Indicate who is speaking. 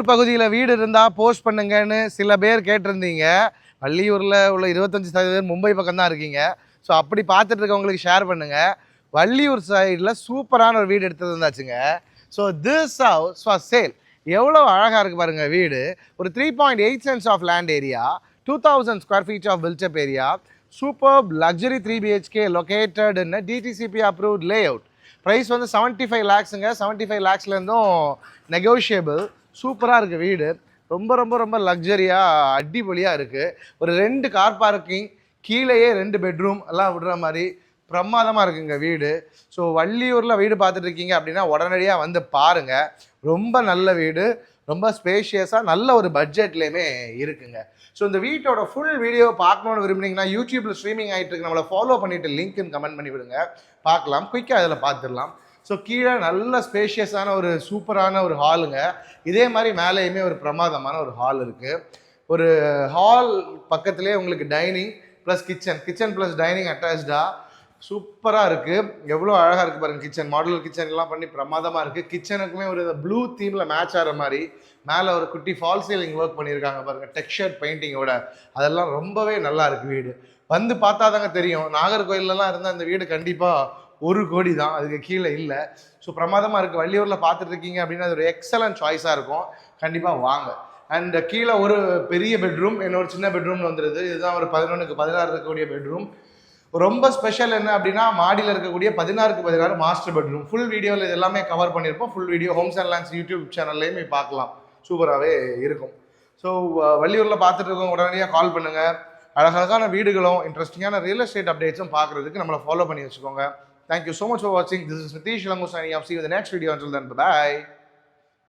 Speaker 1: வள்ளியூர் பகுதியில் வீடு இருந்தால் போஸ்ட் பண்ணுங்கன்னு சில பேர் கேட்டிருந்தீங்க. வள்ளியூரில் உள்ள 25% மும்பை பக்கம் தான் இருக்கீங்க. ஸோ அப்படி பார்த்துட்டு இருக்கவங்களுக்கு ஷேர் பண்ணுங்கள். வள்ளியூர் சைடில் சூப்பரான ஒரு வீடு எடுத்தது இருந்தாச்சுங்க. So this house for sale. எவ்வளோ அழகாக இருக்குது பாருங்கள் வீடு. ஒரு 3.8 cents of land area, 2000 square feet of built-up area, super luxury 3 BHK located in a DTCP approved layout. Price வந்து 75 lakhsங்க. 75 lakhsலேருந்தும் நெகோஷியபிள். சூப்பராக இருக்குது வீடு. ரொம்ப ரொம்ப ரொம்ப லக்ஸரியாக அடிப்பொலியாக இருக்குது. ஒரு 2 கார் பார்க்கிங், கீழேயே 2 பெட்ரூம் எல்லாம் விடுற மாதிரி பிரமாதமாக இருக்குங்க வீடு. ஸோ வள்ளியூரில் வீடு பார்த்துட்டு இருக்கீங்க அப்படின்னா உடனடியாக வந்து பாருங்கள். ரொம்ப நல்ல வீடு, ரொம்ப ஸ்பேஷியஸாக நல்ல ஒரு பட்ஜெட்லேயுமே இருக்குங்க. ஸோ இந்த வீட்டோட ஃபுல் வீடியோ பார்க்கணுன்னு விரும்புனீங்கன்னா யூடியூப்பில் ஸ்ட்ரீமிங் ஆகிட்டு இருக்கு, நம்மளை ஃபாலோ பண்ணிவிட்டு லிங்க்னு கமெண்ட் பண்ணி விடுங்க, பார்க்கலாம். குயிக்காக அதில் பார்த்துடலாம். ஸோ கீழே நல்ல ஸ்பேஷியஸான ஒரு சூப்பரான ஒரு ஹாலுங்க. இதே மாதிரி மேலேயுமே ஒரு பிரமாதமான ஒரு ஹால் இருக்குது. ஒரு ஹால் பக்கத்துலேயே உங்களுக்கு dining plus kitchen plus dining அட்டாச்சாக சூப்பராக இருக்குது. எவ்வளோ அழகாக இருக்குது பாருங்கள். கிச்சன் மாடுலர் கிச்சன் எல்லாம் பண்ணி பிரமாதமாக இருக்குது. கிச்சனுக்குமே ஒரு ப்ளூ தீமில் மேட்ச் ஆகிற மாதிரி மேலே ஒரு குட்டி ஃபால் சீலிங் ஒர்க் பண்ணியிருக்காங்க பாருங்கள், டெக்ஸ்சர்ட் பெயிண்டிங்கோட. அதெல்லாம் ரொம்பவே நல்லா இருக்குது வீடு. வந்து பார்த்தா தாங்க தெரியும். நாகர்கோயிலெலாம் இருந்தால் அந்த வீடு கண்டிப்பாக 1 கோடி தான், அதுக்கு கீழே இல்லை. ஸோ பிரமாதமாக இருக்குது. வள்ளியூரில் பார்த்துட்டு இருக்கீங்க அப்படின்னா அது ஒரு எக்ஸலன்ட் சாய்ஸாக இருக்கும். கண்டிப்பாக வாங்க. அண்ட் கீழே ஒரு பெரிய பெட்ரூம், இன்னொரு சின்ன பெட்ரூம் வந்துடுது. இதுதான் ஒரு 11க்கு 16 இருக்கக்கூடிய பெட்ரூம். ரொம்ப ஸ்பெஷல் என்ன அப்படின்னா மாடியில் இருக்கக்கூடிய 16க்கு 16 மாஸ்டர் பெட்ரூம். ஃபுல் வீடியோவில் இது எல்லாமே கவர் பண்ணியிருப்போம். Full video homes and lands YouTube சேனல்லையுமே பார்க்கலாம். சூப்பராகவே இருக்கும். ஸோ வள்ளியூரில் பார்த்துட்டு இருக்கோம், உடனடியாக கால் பண்ணுங்கள். அழகழகான வீடுகளும் இன்ட்ரெஸ்டிங்கான ரியல் எஸ்டேட் அப்டேட்ஸும் பார்க்குறதுக்கு நம்மளை ஃபாலோ பண்ணி வச்சுக்கோங்க. Thank you so much for watching. This is Nitish Langu signing off. See you in the next video. Until then, bye-bye.